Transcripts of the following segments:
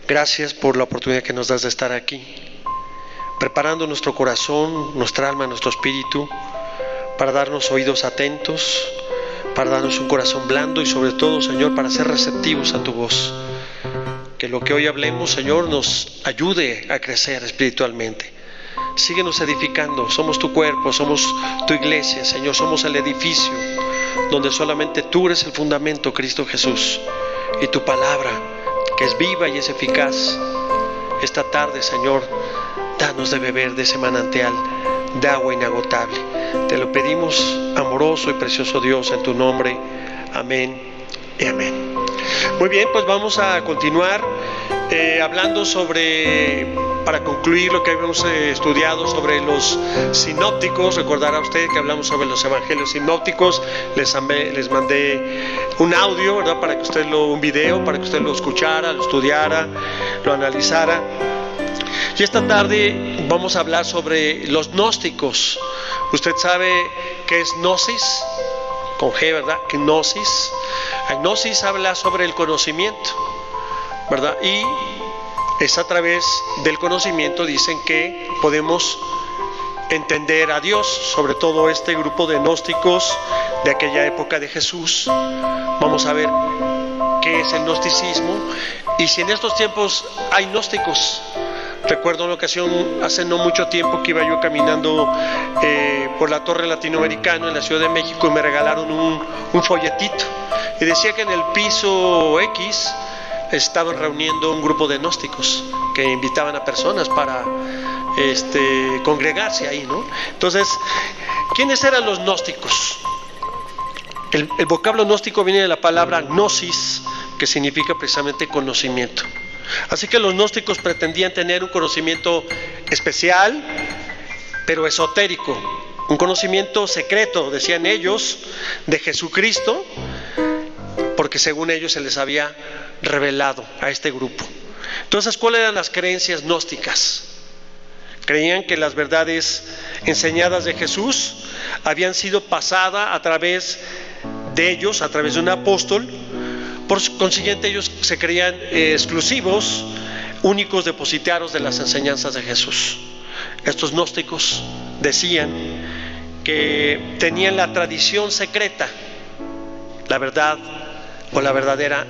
Gracias por la oportunidad que nos das de estar aquí, preparando nuestro corazón, nuestra alma, nuestro espíritu, para darnos oídos atentos, para darnos un corazón blando y sobre todo, Señor, para ser receptivos a tu voz. Que lo que hoy hablemos, Señor, nos ayude a crecer espiritualmente. Síguenos edificando, somos tu cuerpo, somos tu iglesia, Señor, somos el edificio donde solamente tú eres el fundamento, Cristo Jesús, y tu palabra, que es viva y es eficaz. Esta tarde, Señor, danos de beber de ese manantial de agua inagotable. Te lo pedimos, amoroso y precioso Dios, en tu nombre. Amén y amén. Muy bien, pues vamos a continuar hablando sobre, para concluir lo que habíamos estudiado sobre los sinópticos. Recordará usted que hablamos sobre los evangelios sinópticos. Les mandé un audio, ¿verdad? Para que usted un video, para que usted lo escuchara, lo estudiara, lo analizara. Y esta tarde vamos a hablar sobre los gnósticos. Usted sabe qué es gnosis, con G, ¿verdad? Gnosis. Gnosis habla sobre el conocimiento, ¿verdad? Y es a través del conocimiento, dicen, que podemos entender a Dios. Sobre todo este grupo de gnósticos de aquella época de Jesús. Vamos a ver qué es el gnosticismo y si en estos tiempos hay gnósticos. Recuerdo una ocasión, hace no mucho tiempo, que iba yo caminando por la Torre Latinoamericana en la Ciudad de México y me regalaron un folletito y decía que en el piso X estaban reuniendo un grupo de gnósticos que invitaban a personas para congregarse ahí, ¿no? Entonces, ¿quiénes eran los gnósticos? El vocablo gnóstico viene de la palabra gnosis, que significa precisamente conocimiento. Así que los gnósticos pretendían tener un conocimiento especial, pero esotérico, un conocimiento secreto, decían ellos, de Jesucristo, porque según ellos se les había revelado a este grupo. Entonces, ¿cuáles eran las creencias gnósticas? Creían que las verdades enseñadas de Jesús habían sido pasadas a través de ellos, a través de un apóstol. Por consiguiente, ellos se creían exclusivos, únicos depositarios de las enseñanzas de Jesús. Estos gnósticos decían que tenían la tradición secreta, la verdad o la verdadera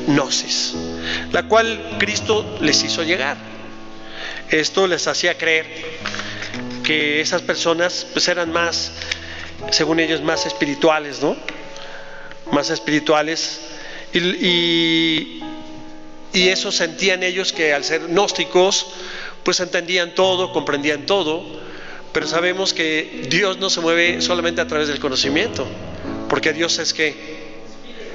gnosis, la cual Cristo les hizo llegar. Esto les hacía creer que esas personas pues eran más, según ellos, más espirituales, ¿no? Más espirituales. Y eso sentían ellos, que al ser gnósticos pues entendían todo, comprendían todo. Pero sabemos que Dios no se mueve solamente a través del conocimiento, porque Dios es ¿qué?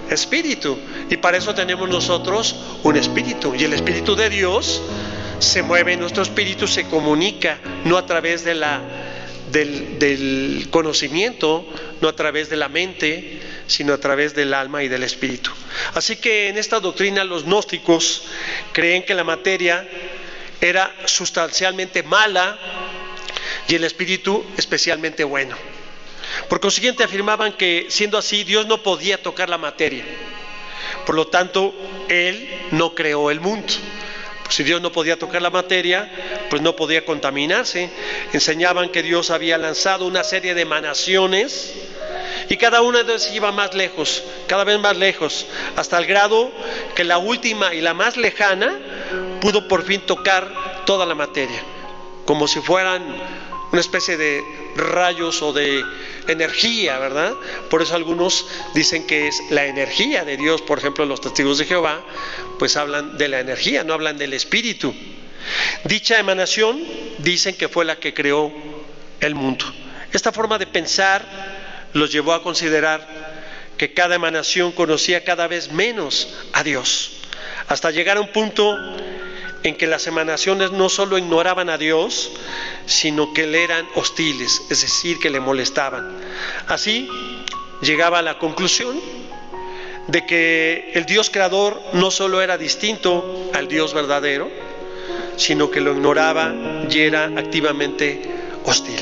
Espíritu, y para eso tenemos nosotros un espíritu, y el espíritu de Dios se mueve en nuestro espíritu, se comunica no a través de del conocimiento, no a través de la mente, sino a través del alma y del espíritu. Así que en esta doctrina los gnósticos creen que la materia era sustancialmente mala y el espíritu especialmente bueno. Por consiguiente, afirmaban que, siendo así, Dios no podía tocar la materia. Por lo tanto, Él no creó el mundo. Si Dios no podía tocar la materia, pues no podía contaminarse. Enseñaban que Dios había lanzado una serie de emanaciones y cada una de ellas iba más lejos, cada vez más lejos, hasta el grado que la última y la más lejana pudo por fin tocar toda la materia, como si fueran una especie de rayos o de energía, ¿verdad? Por eso algunos dicen que es la energía de Dios. Por ejemplo, los testigos de Jehová pues hablan de la energía, no hablan del espíritu. Dicha emanación dicen que fue la que creó el mundo. Esta forma de pensar los llevó a considerar que cada emanación conocía cada vez menos a Dios, hasta llegar a un punto en que las emanaciones no solo ignoraban a Dios, sino que le eran hostiles, es decir, que le molestaban. Así llegaba a la conclusión de que el Dios creador no solo era distinto al Dios verdadero, sino que lo ignoraba y era activamente hostil.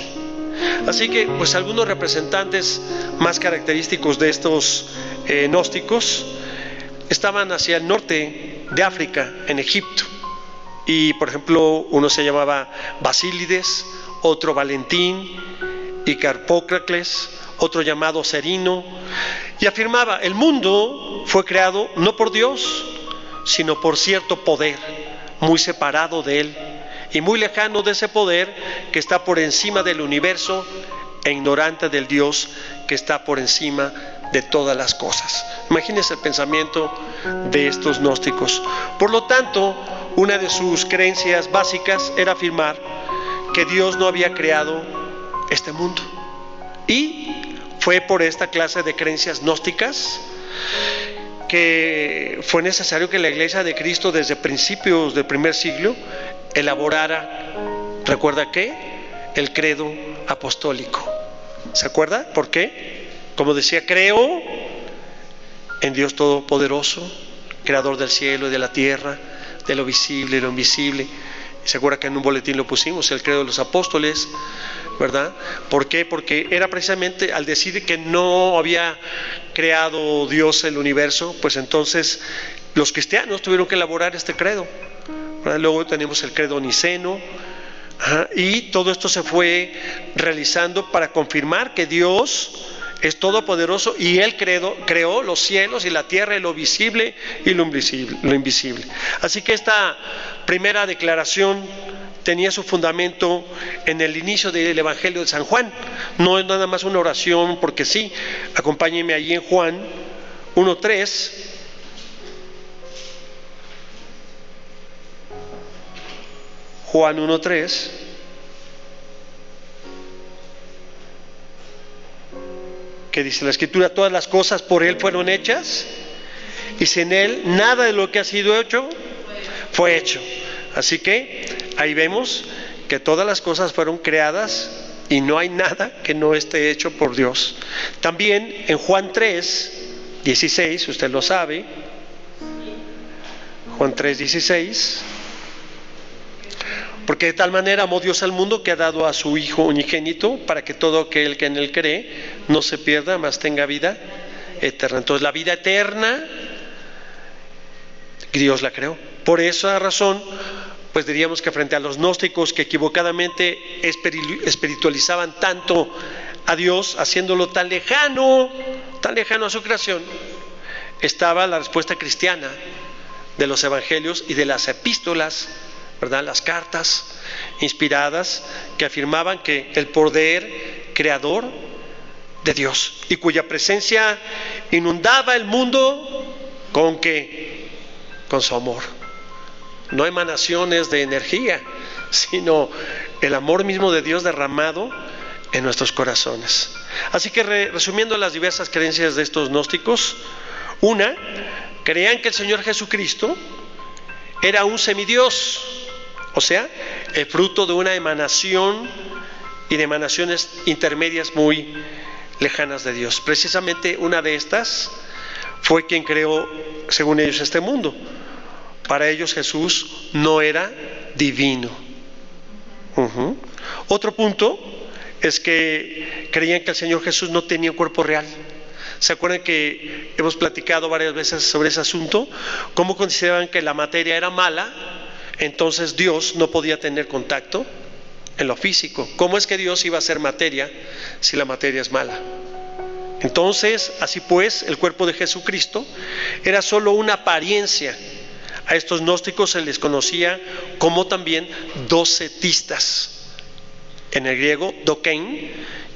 Así que pues algunos representantes más característicos de estos gnósticos estaban hacia el norte de África, en Egipto. y por ejemplo uno se llamaba Basílides, otro Valentín y Carpócrates, otro llamado Serino, y afirmaba: el mundo fue creado no por Dios, sino por cierto poder muy separado de él y muy lejano de ese poder que está por encima del universo e ignorante del Dios que está por encima de todas las cosas. Imagínense el pensamiento de estos gnósticos. Por lo tanto, una de sus creencias básicas era afirmar que Dios no había creado este mundo. Y fue por esta clase de creencias gnósticas que fue necesario que la Iglesia de Cristo desde principios del primer siglo elaborara, ¿recuerda qué? El credo apostólico. ¿Se acuerda? ¿Por qué? Como decía, creo en Dios Todopoderoso, creador del cielo y de la tierra, de lo visible y lo invisible. ¿Se acuerda que en un boletín lo pusimos, el credo de los apóstoles? ¿Verdad? ¿Por qué? Porque era precisamente al decir que no había creado Dios el universo, pues entonces los cristianos tuvieron que elaborar este credo, ¿verdad? Luego tenemos el credo niceno, y todo esto se fue realizando para confirmar que Dios es todopoderoso y Él creó los cielos y la tierra y lo visible y lo invisible. Así que esta primera declaración tenía su fundamento en el inicio del Evangelio de San Juan. No es nada más una oración porque sí. Acompáñenme allí en Juan 1:3. Juan 1:3. Que dice la Escritura: todas las cosas por Él fueron hechas, y sin Él nada de lo que ha sido hecho fue hecho. Así que ahí vemos que todas las cosas fueron creadas y no hay nada que no esté hecho por Dios. También en Juan 3:16, usted lo sabe, Juan 3:16, porque de tal manera amó Dios al mundo que ha dado a su Hijo unigénito para que todo aquel que en Él cree no se pierda, mas tenga vida eterna. Entonces la vida eterna Dios la creó. Por esa razón, pues diríamos que frente a los gnósticos que equivocadamente espiritualizaban tanto a Dios, haciéndolo tan lejano a su creación, estaba la respuesta cristiana de los evangelios y de las epístolas, ¿verdad? Las cartas inspiradas que afirmaban que el poder creador de Dios y cuya presencia inundaba el mundo con ¿qué? Con su amor. No emanaciones de energía, sino el amor mismo de Dios derramado en nuestros corazones. Así que resumiendo las diversas creencias de estos gnósticos, una, creían que el Señor Jesucristo era un semidios, o sea, el fruto de una emanación y de emanaciones intermedias muy lejanas de Dios. Precisamente una de estas fue quien creó, según ellos, este mundo. Para ellos Jesús no era divino. Otro punto es que creían que el Señor Jesús no tenía un cuerpo real. ¿Se acuerdan que hemos platicado varias veces sobre ese asunto? ¿Cómo consideraban que la materia era mala? Entonces Dios no podía tener contacto en lo físico. ¿Cómo es que Dios iba a ser materia si la materia es mala? Entonces, así pues, el cuerpo de Jesucristo era solo una apariencia. A estos gnósticos se les conocía como también docetistas. En el griego, dokein,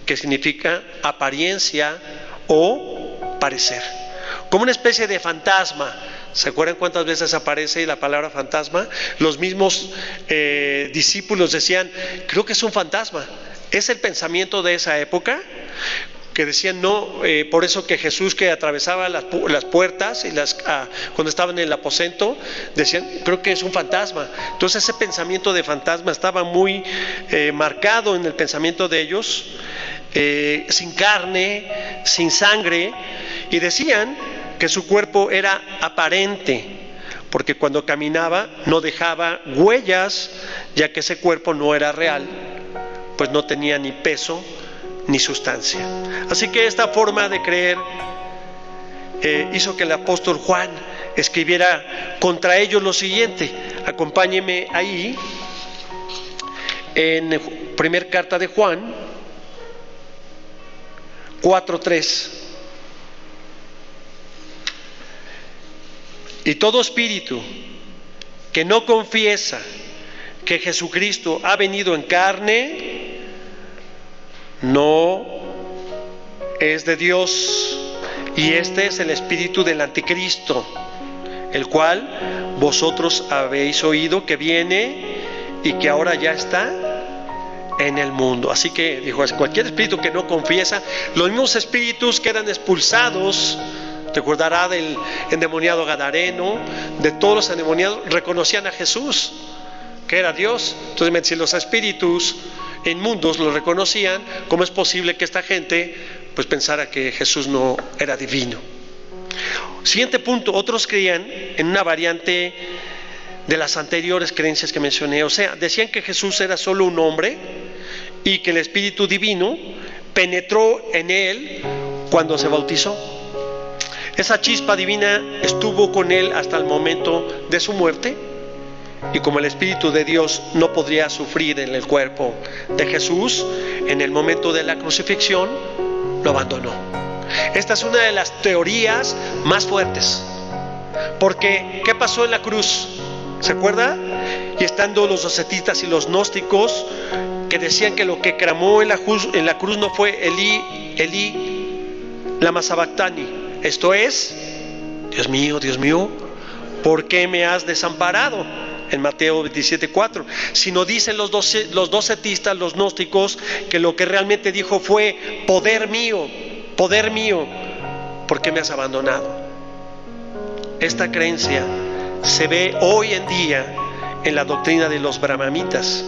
que significa apariencia o parecer. Como una especie de fantasma. ¿Se acuerdan cuántas veces aparece la palabra fantasma? Los mismos discípulos decían, creo que es un fantasma. Es el pensamiento de esa época, que decían no, por eso que Jesús que atravesaba las puertas y cuando estaban en el aposento, decían, creo que es un fantasma. Entonces ese pensamiento de fantasma estaba muy marcado en el pensamiento de ellos, sin carne, sin sangre, y decían que su cuerpo era aparente, porque cuando caminaba no dejaba huellas, ya que ese cuerpo no era real, pues no tenía ni peso ni sustancia. Así que esta forma de creer hizo que el apóstol Juan escribiera contra ellos lo siguiente. Acompáñeme ahí en primera carta de Juan 4:3. Y todo espíritu que no confiesa que Jesucristo ha venido en carne, no es de Dios. Y este es el espíritu del anticristo, el cual vosotros habéis oído que viene y que ahora ya está en el mundo. Así que dijo, cualquier espíritu que no confiesa, los mismos espíritus que eran expulsados, te acordarás del endemoniado gadareno, de todos los endemoniados, reconocían a Jesús, que era Dios. Entonces, si los espíritus inmundos lo reconocían, ¿cómo es posible que esta gente pues pensara que Jesús no era divino? Siguiente punto, otros creían en una variante de las anteriores creencias que mencioné. O sea, decían que Jesús era solo un hombre y que el Espíritu Divino penetró en él cuando se bautizó. Esa chispa divina estuvo con él hasta el momento de su muerte, y como el Espíritu de Dios no podría sufrir en el cuerpo de Jesús, en el momento de la crucifixión lo abandonó. Esta es una de las teorías más fuertes, porque ¿qué pasó en la cruz? ¿Se acuerda? Y estando los docetistas y los gnósticos que decían que lo que clamó en la cruz no fue Elí, Elí, lama sabactani, esto es, Dios mío, ¿por qué me has desamparado? En Mateo 27:4, sino dicen los docetistas, los gnósticos, que lo que realmente dijo fue, poder mío, ¿por qué me has abandonado? Esta creencia se ve hoy en día en la doctrina de los brahmanitas,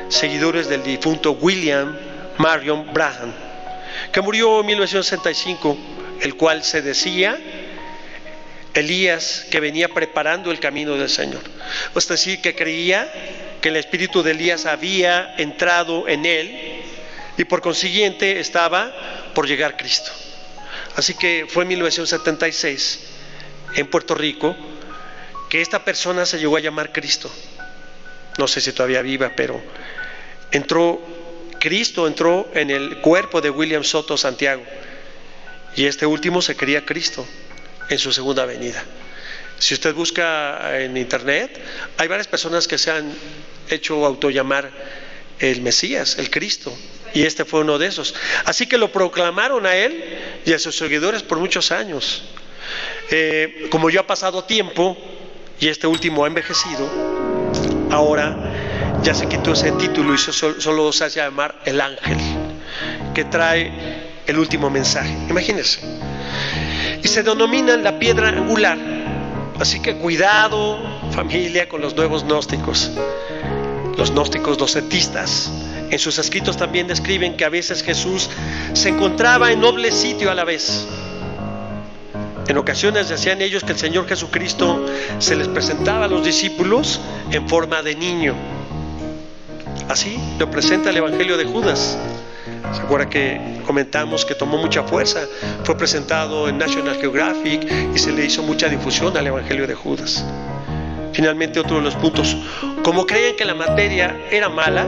seguidores del difunto William Marion Branham, que murió en 1965, el cual se decía Elías que venía preparando el camino del Señor. Es decir, que creía que el espíritu de Elías había entrado en él y por consiguiente estaba por llegar Cristo. Así que fue en 1976 en Puerto Rico que esta persona se llegó a llamar Cristo. No sé si todavía viva, pero Cristo entró en el cuerpo de William Soto Santiago, y este último se creía Cristo en su segunda venida. Si usted busca en internet, hay varias personas que se han hecho autollamar el Mesías, el Cristo, y este fue uno de esos. Así que lo proclamaron a él y a sus seguidores por muchos años. Como ya ha pasado tiempo y este último ha envejecido, ahora ya se quitó ese título y solo se hace llamar el ángel que trae el último mensaje. Imagínense. Y se denomina la piedra angular. Así que cuidado, familia, con los nuevos gnósticos, los gnósticos docetistas. En sus escritos también describen que a veces Jesús se encontraba en doble sitio a la vez. En ocasiones decían ellos que el Señor Jesucristo se les presentaba a los discípulos en forma de niño. Así lo presenta el Evangelio de Judas. ¿Se acuerda que comentamos que tomó mucha fuerza? Fue presentado en National Geographic y se le hizo mucha difusión al Evangelio de Judas. Finalmente, otro de los puntos, como creían que la materia era mala,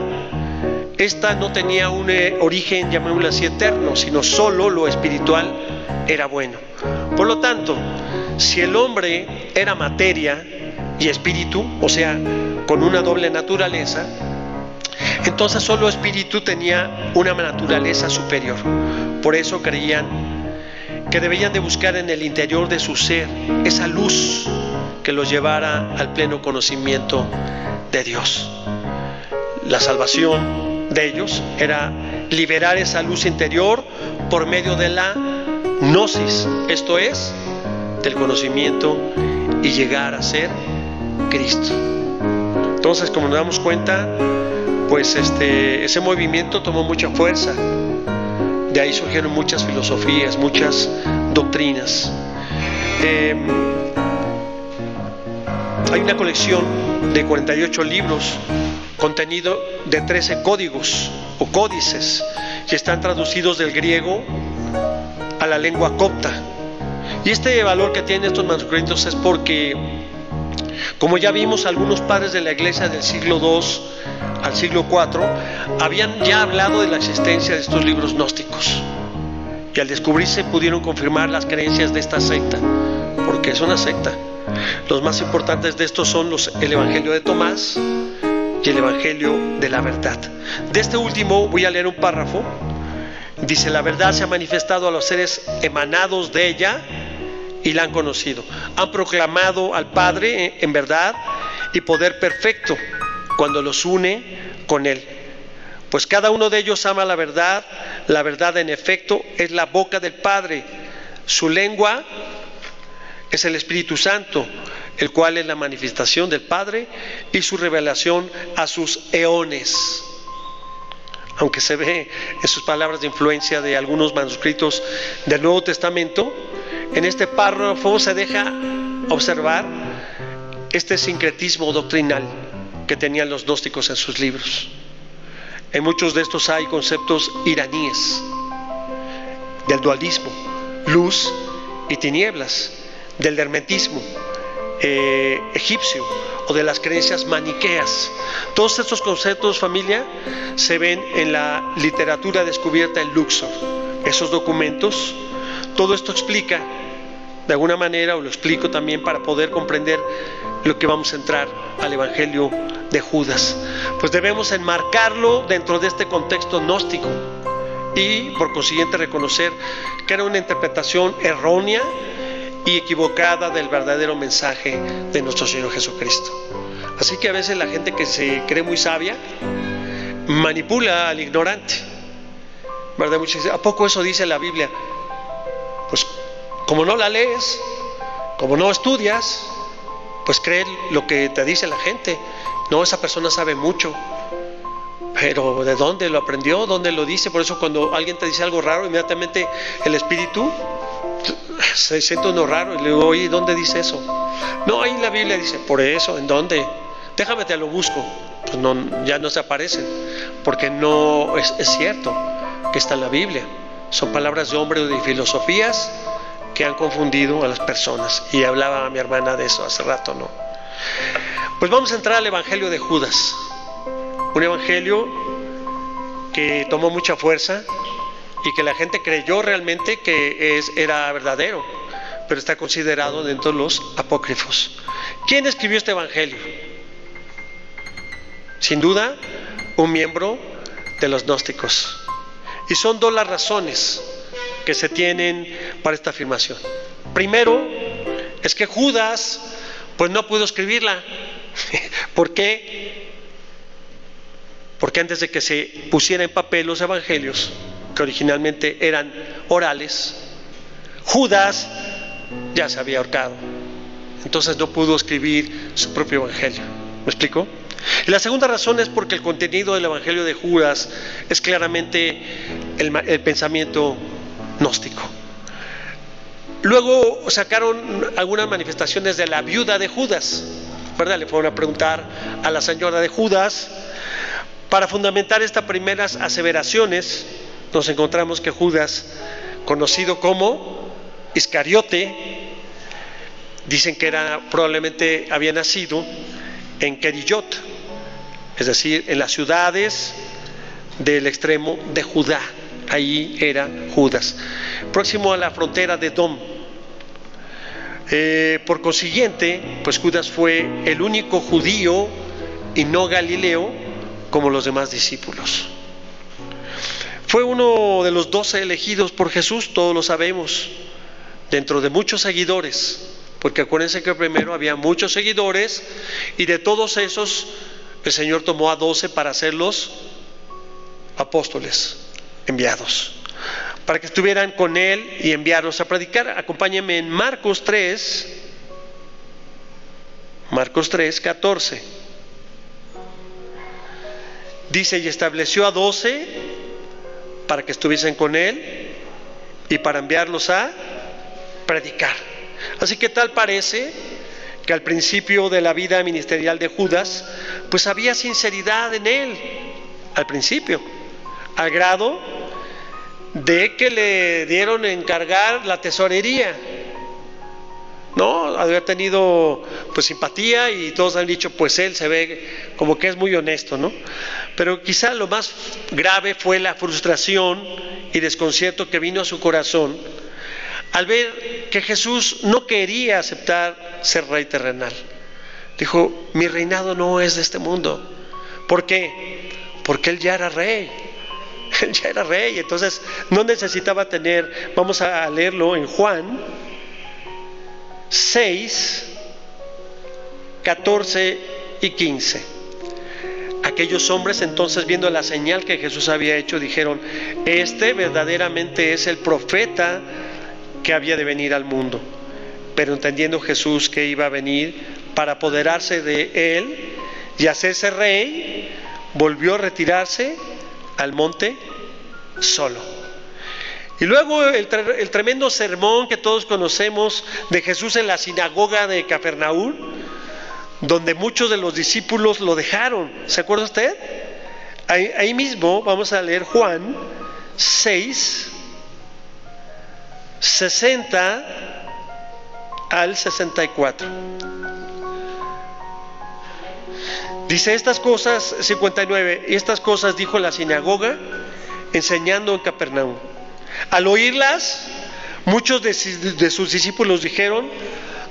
esta no tenía un origen, llamémoslo así, eterno, sino solo lo espiritual era bueno. Por lo tanto, si el hombre era materia y espíritu, o sea, con una doble naturaleza, entonces solo espíritu tenía una naturaleza superior. Por eso creían que debían de buscar en el interior de su ser esa luz que los llevara al pleno conocimiento de Dios. La salvación de ellos era liberar esa luz interior por medio de la gnosis, esto es, del conocimiento, y llegar a ser Cristo. Entonces, como nos damos cuenta, pues ese movimiento tomó mucha fuerza. De ahí surgieron muchas filosofías, muchas doctrinas. Hay una colección de 48 libros, contenido de 13 códigos o códices, que están traducidos del griego a la lengua copta. Y este valor que tienen estos manuscritos es porque, como ya vimos, algunos padres de la iglesia del siglo II al siglo IV habían ya hablado de la existencia de estos libros gnósticos, y al descubrirse pudieron confirmar las creencias de esta secta, porque es una secta. Los más importantes de estos son el Evangelio de Tomás y el Evangelio de la Verdad. De este último voy a leer un párrafo. Dice: la verdad se ha manifestado a los seres emanados de ella y la han conocido. Han proclamado al Padre en verdad y poder perfecto cuando los une con Él. Pues cada uno de ellos ama la verdad. La verdad, en efecto, es la boca del Padre. Su lengua es el Espíritu Santo, el cual es la manifestación del Padre y su revelación a sus eones. Aunque se ve en sus palabras de influencia de algunos manuscritos del Nuevo Testamento, en este párrafo se deja observar este sincretismo doctrinal que tenían los gnósticos en sus libros. En muchos de estos hay conceptos iraníes, del dualismo, luz y tinieblas, del hermetismo egipcio o de las creencias maniqueas. Todos estos conceptos, familia, se ven en la literatura descubierta en Luxor. Esos documentos, todo esto explica de alguna manera, o lo explico también para poder comprender lo que vamos a entrar al Evangelio de Judas. Pues debemos enmarcarlo dentro de este contexto gnóstico y por consiguiente reconocer que era una interpretación errónea y equivocada del verdadero mensaje de nuestro Señor Jesucristo. Así que a veces la gente que se cree muy sabia manipula al ignorante, ¿verdad? Muchos dicen: ¿a poco eso dice la Biblia? Pues como no la lees, como no estudias, pues cree lo que te dice la gente. No, esa persona sabe mucho, pero ¿de dónde lo aprendió? ¿Dónde lo dice? Por eso cuando alguien te dice algo raro, inmediatamente el espíritu se siente uno raro y le digo: oye, ¿dónde dice eso? No, ahí la Biblia dice. Por eso, ¿en dónde? Déjame, te lo busco. Pues no, ya no se aparecen, porque no es cierto que está en la Biblia. Son palabras de hombres de filosofías que han confundido a las personas, y hablaba mi hermana de eso hace rato, ¿no? Pues vamos a entrar al Evangelio de Judas, un evangelio que tomó mucha fuerza y que la gente creyó realmente que era verdadero, pero está considerado dentro de los apócrifos. ¿Quién escribió este evangelio? Sin duda, un miembro de los gnósticos. Y son dos las razones que se tienen para esta afirmación. Primero, es que Judas pues no pudo escribirla. ¿Por qué? Porque antes de que se pusiera en papel los evangelios, que originalmente eran orales, Judas ya se había ahorcado. Entonces no pudo escribir su propio evangelio. ¿Me explico? Y la segunda razón es porque el contenido del evangelio de Judas es claramente el pensamiento gnóstico. Luego sacaron algunas manifestaciones de la viuda de Judas, ¿verdad? Le fueron a preguntar a la señora de Judas. Para fundamentar estas primeras aseveraciones, nos encontramos que Judas, conocido como Iscariote, dicen que probablemente había nacido en Keriyot, es decir, en las ciudades del extremo de Judá. Ahí era Judas, próximo a la frontera de Edom. Por consiguiente, pues Judas fue el único judío y no galileo como los demás discípulos. Fue uno de los 12 elegidos por Jesús, todos lo sabemos, dentro de muchos seguidores, porque acuérdense que primero había muchos seguidores, y de todos esos el Señor tomó a 12 para hacerlos apóstoles enviados, para que estuvieran con Él y enviarlos a predicar. Acompáñenme en Marcos 3, 14. Dice: y estableció a 12 para que estuviesen con Él y para enviarlos a predicar. Así que tal parece que al principio de la vida ministerial de Judas, pues había sinceridad en él, al principio, al grado de que le dieron a encargar la tesorería ¿no? Había tenido pues simpatía y todos han dicho, pues él se ve como que es muy honesto, ¿no? Pero quizá lo más grave fue la frustración y desconcierto que vino a su corazón al ver que Jesús no quería aceptar ser rey terrenal. Dijo, mi reinado no es de este mundo. ¿Por qué? Porque él ya era rey. Él ya era rey, entonces no necesitaba tener, vamos a leerlo en Juan 6, 14 y 15. Aquellos hombres entonces, viendo la señal que Jesús había hecho, dijeron, este verdaderamente es el profeta que había de venir al mundo. Pero entendiendo Jesús que iba a venir para apoderarse de él y hacerse rey, volvió a retirarse al monte solo. Y luego el tremendo sermón que todos conocemos de Jesús en la sinagoga de Capernaum, donde muchos de los discípulos lo dejaron. ¿Se acuerda usted? Ahí mismo vamos a leer Juan 6, 60 al 64. Dice estas cosas, 59, y estas cosas dijo la sinagoga, enseñando en Capernaum. Al oírlas, muchos de sus discípulos dijeron,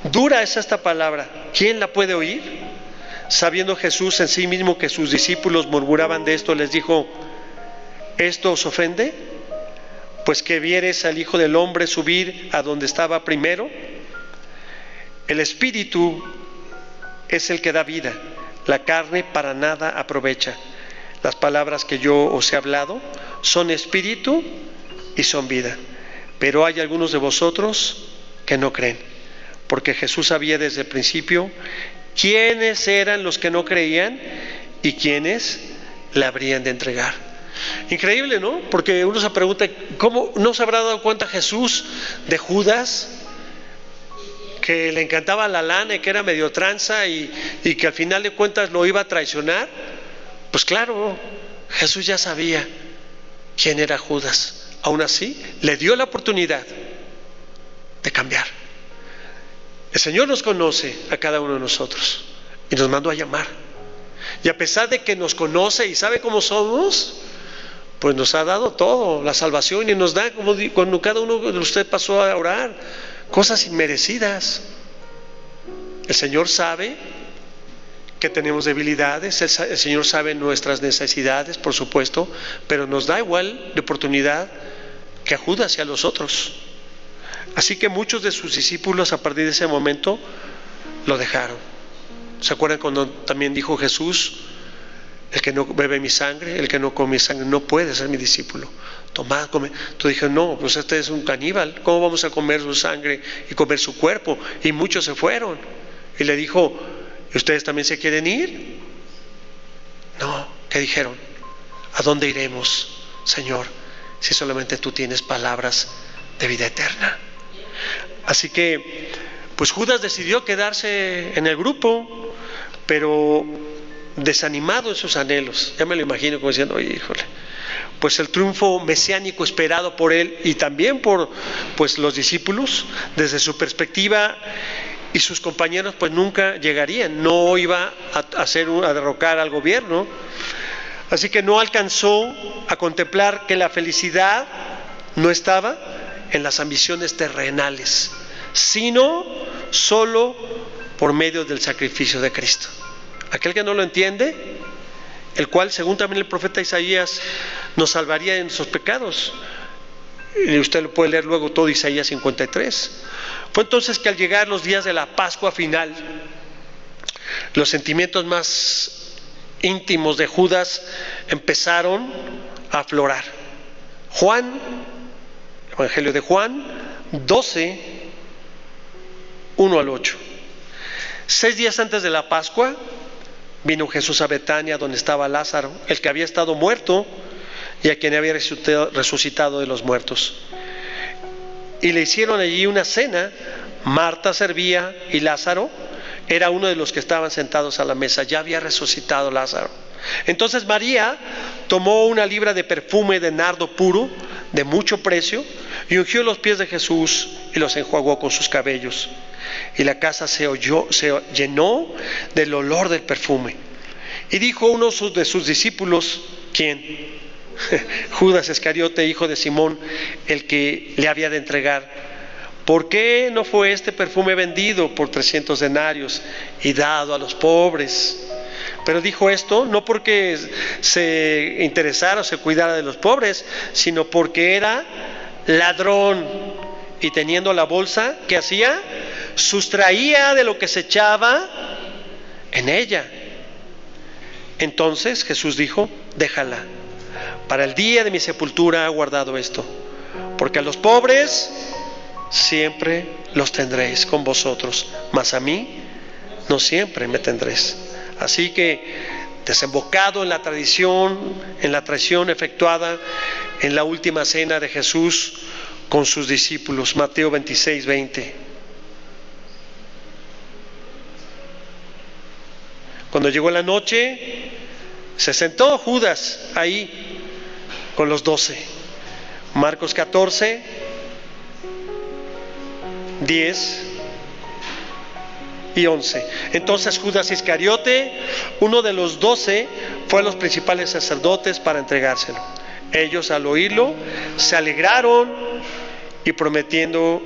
dura es esta palabra, ¿quién la puede oír? Sabiendo Jesús en sí mismo que sus discípulos murmuraban de esto, les dijo, ¿esto os ofende? Pues que vieres al Hijo del Hombre subir a donde estaba primero. El Espíritu es el que da vida, la carne para nada aprovecha. Las palabras que yo os he hablado son espíritu y son vida. Pero hay algunos de vosotros que no creen, porque Jesús sabía desde el principio quiénes eran los que no creían y quiénes le habrían de entregar. Increíble, ¿no? Porque uno se pregunta, ¿cómo no se habrá dado cuenta Jesús de Judas? Que le encantaba la lana y que era medio tranza y que al final de cuentas lo iba a traicionar. Pues claro, Jesús ya sabía quién era Judas. Aún así, le dio la oportunidad de cambiar. El Señor nos conoce a cada uno de nosotros y nos mandó a llamar. Y a pesar de que nos conoce y sabe cómo somos, pues nos ha dado todo, la salvación, y nos da, como cuando cada uno de ustedes pasó a orar, cosas inmerecidas. El Señor sabe que tenemos debilidades, el Señor sabe nuestras necesidades, por supuesto, pero nos da igual de oportunidad que a Judas y a los otros. Así que muchos de sus discípulos a partir de ese momento lo dejaron. ¿Se acuerdan cuando también dijo Jesús, el que no bebe mi sangre, el que no come mi sangre, no puede ser mi discípulo? Tomad, come. Tú dije, no, pues este es un caníbal, ¿cómo vamos a comer su sangre y comer su cuerpo? Y muchos se fueron. Y le dijo, ¿ustedes también se quieren ir? No, ¿qué dijeron? ¿A dónde iremos, Señor, si solamente tú tienes palabras de vida eterna? Así que, pues Judas decidió quedarse en el grupo, pero desanimado en sus anhelos. Ya me lo imagino como diciendo, oye, híjole, pues el triunfo mesiánico esperado por él y también por pues los discípulos, desde su perspectiva y sus compañeros, pues nunca llegarían, no iba a derrocar al gobierno. Así que no alcanzó a contemplar que la felicidad no estaba en las ambiciones terrenales, sino solo por medio del sacrificio de Cristo. Aquel que no lo entiende, el cual, según también el profeta Isaías, nos salvaría de nuestros pecados. Y usted lo puede leer luego todo Isaías 53. Fue entonces que al llegar los días de la Pascua final, los sentimientos más íntimos de Judas empezaron a aflorar. Evangelio de Juan 12, 1 al 8. 6 días antes de la Pascua, vino Jesús a Betania, donde estaba Lázaro, el que había estado muerto y a quien había resucitado de los muertos. Y le hicieron allí una cena. Marta servía y Lázaro era uno de los que estaban sentados a la mesa. Ya había resucitado Lázaro. Entonces María tomó una libra de perfume de nardo puro, de mucho precio, y ungió los pies de Jesús y los enjuagó con sus cabellos. y la casa se llenó del olor del perfume. Y dijo uno de sus discípulos, ¿quién? Judas Iscariote, hijo de Simón, el que le había de entregar: ¿por qué no fue este perfume vendido por 300 denarios y dado a los pobres? Pero dijo esto no porque se interesara o se cuidara de los pobres, sino porque era ladrón, y teniendo la bolsa, ¿qué hacía? Sustraía de lo que se echaba en ella. Entonces Jesús dijo: déjala, para el día de mi sepultura ha guardado esto, porque a los pobres siempre los tendréis con vosotros, mas a mí no siempre me tendréis. Así que, desembocado en la traición efectuada en la última cena de Jesús con sus discípulos, Mateo 26:20. Cuando llegó la noche, se sentó Judas ahí con los 12. Marcos 14, 10 y 11. Entonces Judas Iscariote, uno de los 12, fue a los principales sacerdotes para entregárselo. Ellos, al oírlo, se alegraron y prometiendo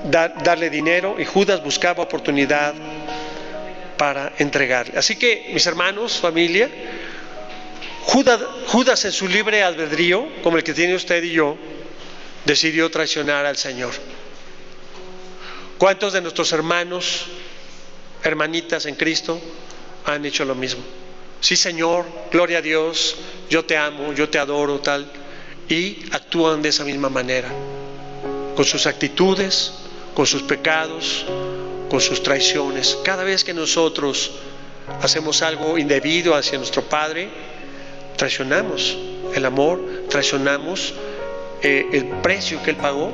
darle dinero, y Judas buscaba oportunidad para entregarle. Así que, mis hermanos, familia, Judas en su libre albedrío, como el que tiene usted y yo, decidió traicionar al Señor. ¿Cuántos de nuestros hermanos, hermanitas en Cristo, han hecho lo mismo? Sí, Señor, gloria a Dios, yo te amo, yo te adoro, tal, y actúan de esa misma manera, con sus actitudes, con sus pecados, con sus traiciones. Cada vez que nosotros hacemos algo indebido hacia nuestro Padre, traicionamos el amor, traicionamos el precio que Él pagó.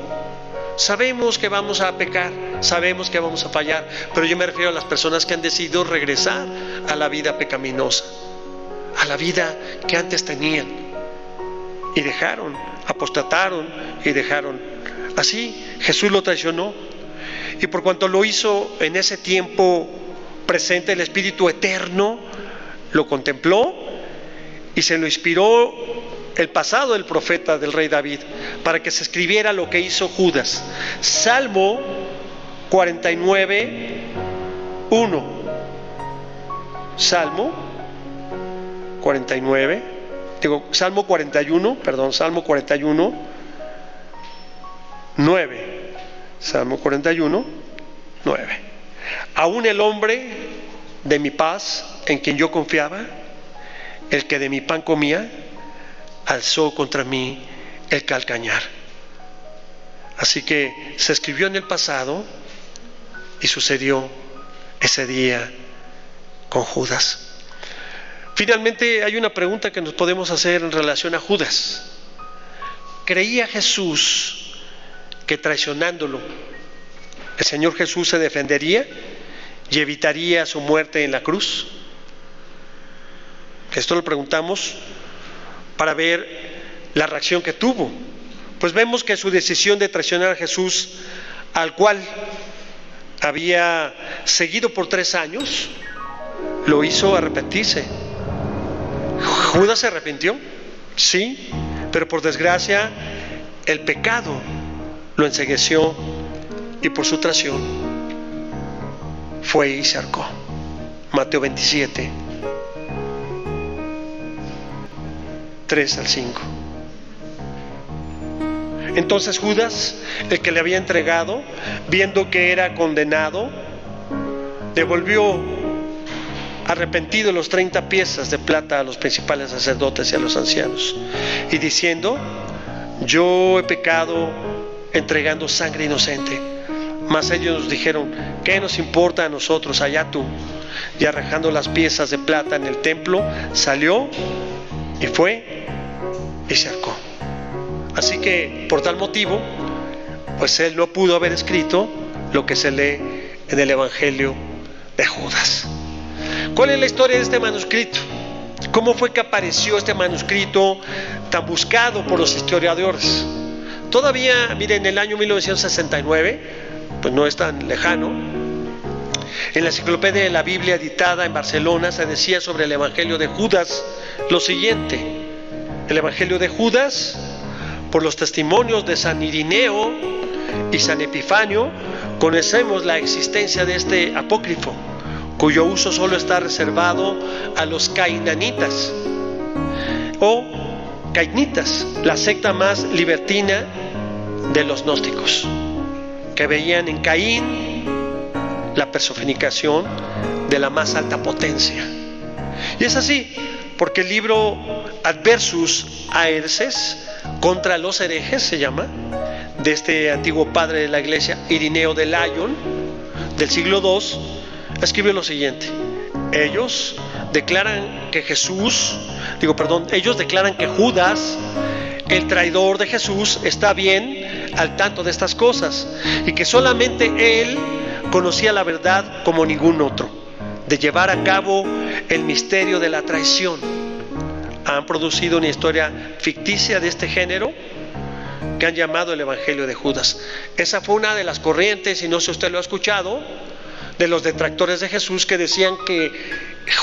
Sabemos que vamos a pecar, sabemos que vamos a fallar, pero yo me refiero a las personas que han decidido regresar a la vida pecaminosa, a la vida que antes tenían, y dejaron, apostataron y dejaron. Así Jesús lo traicionó, y por cuanto lo hizo en ese tiempo presente, el Espíritu Eterno lo contempló y se lo inspiró el pasado del profeta del rey David, para que se escribiera lo que hizo Judas. Salmo 49, 1. Salmo 41, 9. Salmo 41, 9. Aún el hombre de mi paz, en quien yo confiaba, el que de mi pan comía, alzó contra mí el calcañar. Así que se escribió en el pasado y sucedió ese día con Judas. Finalmente, hay una pregunta que nos podemos hacer en relación a Judas. ¿Creía Jesús que traicionándolo el Señor Jesús se defendería y evitaría su muerte en la cruz? Esto lo preguntamos para ver la reacción que tuvo. Pues vemos que su decisión de traicionar a Jesús, al cual había seguido por 3 años, lo hizo arrepentirse. ¿Judas se arrepintió? Sí, pero por desgracia el pecado lo encegueció, y por su traición fue y se ahorcó. Mateo 27, 3 al 5. Entonces Judas, el que le había entregado, viendo que era condenado, devolvió arrepentido los 30 piezas de plata a los principales sacerdotes y a los ancianos, y diciendo: yo he pecado entregando sangre inocente. Mas ellos dijeron: ¿qué nos importa a nosotros? Allá tú. Y arrojando las piezas de plata en el templo, salió y fue y se ahorcó. Así que por tal motivo, pues él no pudo haber escrito lo que se lee en el Evangelio de Judas. ¿Cuál es la historia de este manuscrito? ¿Cómo fue que apareció este manuscrito tan buscado por los historiadores? Todavía, miren, en el año 1969, pues no es tan lejano. En la enciclopedia de la Biblia editada en Barcelona se decía sobre el Evangelio de Judas lo siguiente: el Evangelio de Judas, por los testimonios de San Irineo y San Epifanio, conocemos la existencia de este apócrifo, cuyo uso solo está reservado a los cainanitas o cainitas, la secta más libertina de los gnósticos, que veían en Caín la personificación de la más alta potencia. Y es así, porque el libro Adversus Aerces, contra los herejes se llama, de este antiguo padre de la iglesia, Irineo de Lyon, del siglo II, escribe lo siguiente: ellos declaran que ellos declaran que Judas, el traidor de Jesús, está bien al tanto de estas cosas, y que solamente él conocía la verdad como ningún otro, de llevar a cabo el misterio de la traición. Han producido una historia ficticia de este género que han llamado el Evangelio de Judas. Esa fue una de las corrientes, y no sé si usted lo ha escuchado, de los detractores de Jesús, que decían que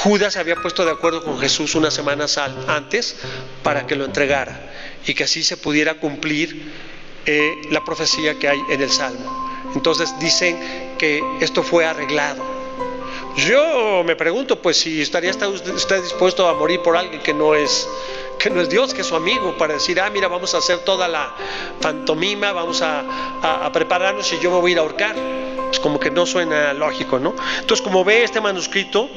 Judas se había puesto de acuerdo con Jesús unas semanas antes para que lo entregara, y que así se pudiera cumplir la profecía que hay en el Salmo. Entonces dicen que esto fue arreglado. Yo me pregunto, pues, si estaría usted dispuesto a morir por alguien que no es Dios, que es su amigo, para decir: mira, vamos a hacer toda la pantomima, vamos a prepararnos y yo me voy a ir a ahorcar. Pues como que no suena lógico, ¿no? Entonces, como ve, este manuscrito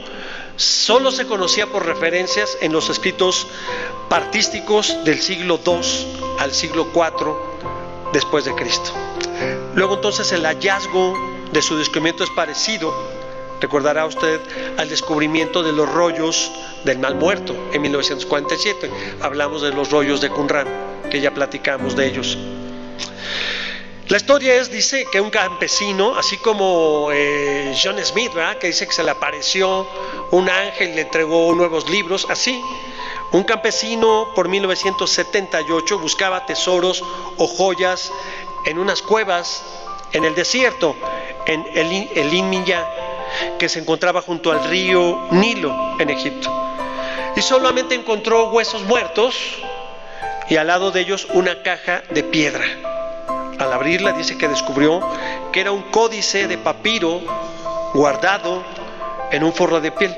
solo se conocía por referencias en los escritos partísticos del siglo II al siglo IV después de Cristo. Luego, entonces, el hallazgo de su descubrimiento es parecido, recordará usted, al descubrimiento de los rollos del Mal Muerto en 1947. Hablamos de los rollos de Qumran, que ya platicamos de ellos. La historia dice que un campesino, así como John Smith, ¿verdad?, que dice que se le apareció un ángel y le entregó nuevos libros, así, un campesino por 1978 buscaba tesoros o joyas en unas cuevas en el desierto, en el Inmiya, que se encontraba junto al río Nilo en Egipto, y solamente encontró huesos muertos y al lado de ellos una caja de piedra. Al abrirla, dice que descubrió que era un códice de papiro guardado en un forro de piel.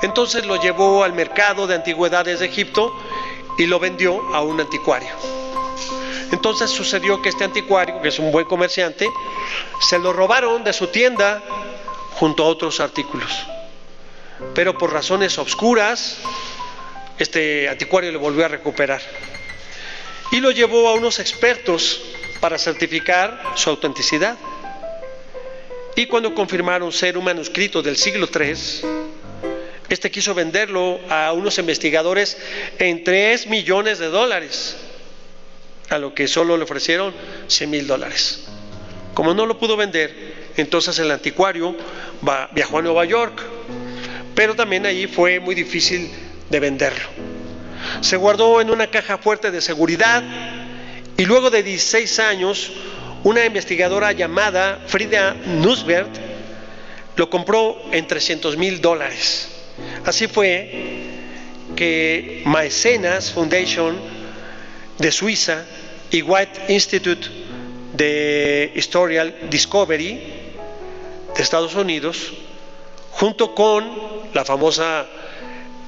Entonces lo llevó al mercado de antigüedades de Egipto y lo vendió a un anticuario. Entonces sucedió que este anticuario, que es un buen comerciante, se lo robaron de su tienda junto a otros artículos, pero por razones obscuras este anticuario lo volvió a recuperar y lo llevó a unos expertos para certificar su autenticidad. Y cuando confirmaron ser un manuscrito del siglo III, este quiso venderlo a unos investigadores en $3 millones, a lo que solo le ofrecieron $100,000. Como no lo pudo vender, entonces el anticuario viajó a Nueva York, pero también allí fue muy difícil de venderlo. Se guardó en una caja fuerte de seguridad y luego de 16 años, una investigadora llamada Frida Nussbaum lo compró en $300,000. Así fue que Maecenas Foundation de Suiza y White Institute de Historical Discovery de Estados Unidos, junto con la famosa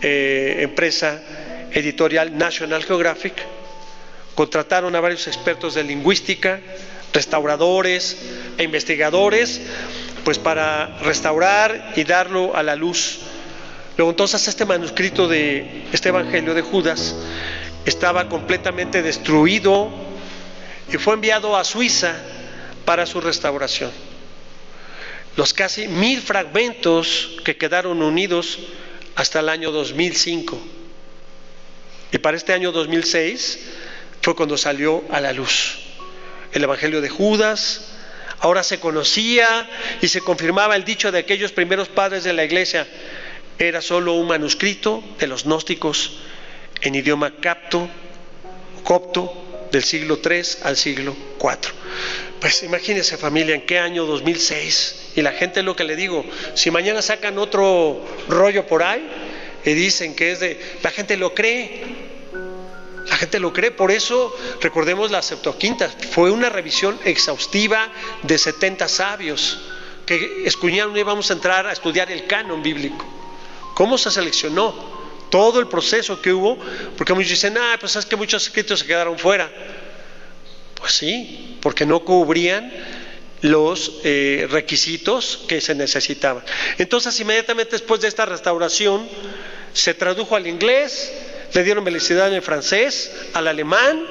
empresa editorial National Geographic, contrataron a varios expertos de lingüística, restauradores e investigadores, pues para restaurar y darlo a la luz. Luego entonces este manuscrito de este Evangelio de Judas estaba completamente destruido y fue enviado a Suiza para su restauración. Los casi 1000 fragmentos que quedaron unidos hasta el año 2005. Y para este año 2006 fue cuando salió a la luz el Evangelio de Judas. Ahora se conocía y se confirmaba el dicho de aquellos primeros padres de la iglesia: era solo un manuscrito de los gnósticos en idioma copto del siglo III al siglo IV. Pues imagínense, familia, en qué año, 2006, y la gente, lo que le digo, si mañana sacan otro rollo por ahí y dicen que es de... La gente lo cree. La gente lo cree. Por eso, recordemos la Septuaginta, fue una revisión exhaustiva de 70 sabios que escudriñaron. Íbamos a entrar a estudiar el canon bíblico. ¿Cómo se seleccionó? Todo el proceso que hubo, porque muchos dicen, pues es que muchos escritos se quedaron fuera. Pues sí, porque no cubrían los requisitos que se necesitaban. Entonces, inmediatamente después de esta restauración, se tradujo al inglés, le dieron velocidad en el francés, al alemán,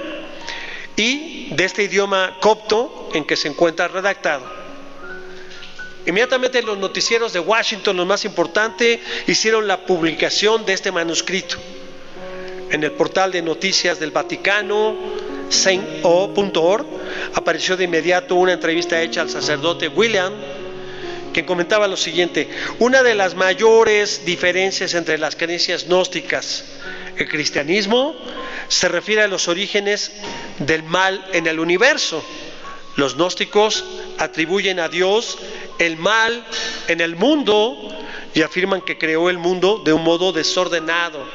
y de este idioma copto en que se encuentra redactado. Inmediatamente los noticieros de Washington, los más importantes, hicieron la publicación de este manuscrito. En el portal de noticias del Vaticano, saint.org, apareció de inmediato una entrevista hecha al sacerdote William, quien comentaba lo siguiente: una de las mayores diferencias entre las creencias gnósticas y el cristianismo se refiere a los orígenes del mal en el universo. Los gnósticos atribuyen a Dios el mal en el mundo y afirman que creó el mundo de un modo desordenado.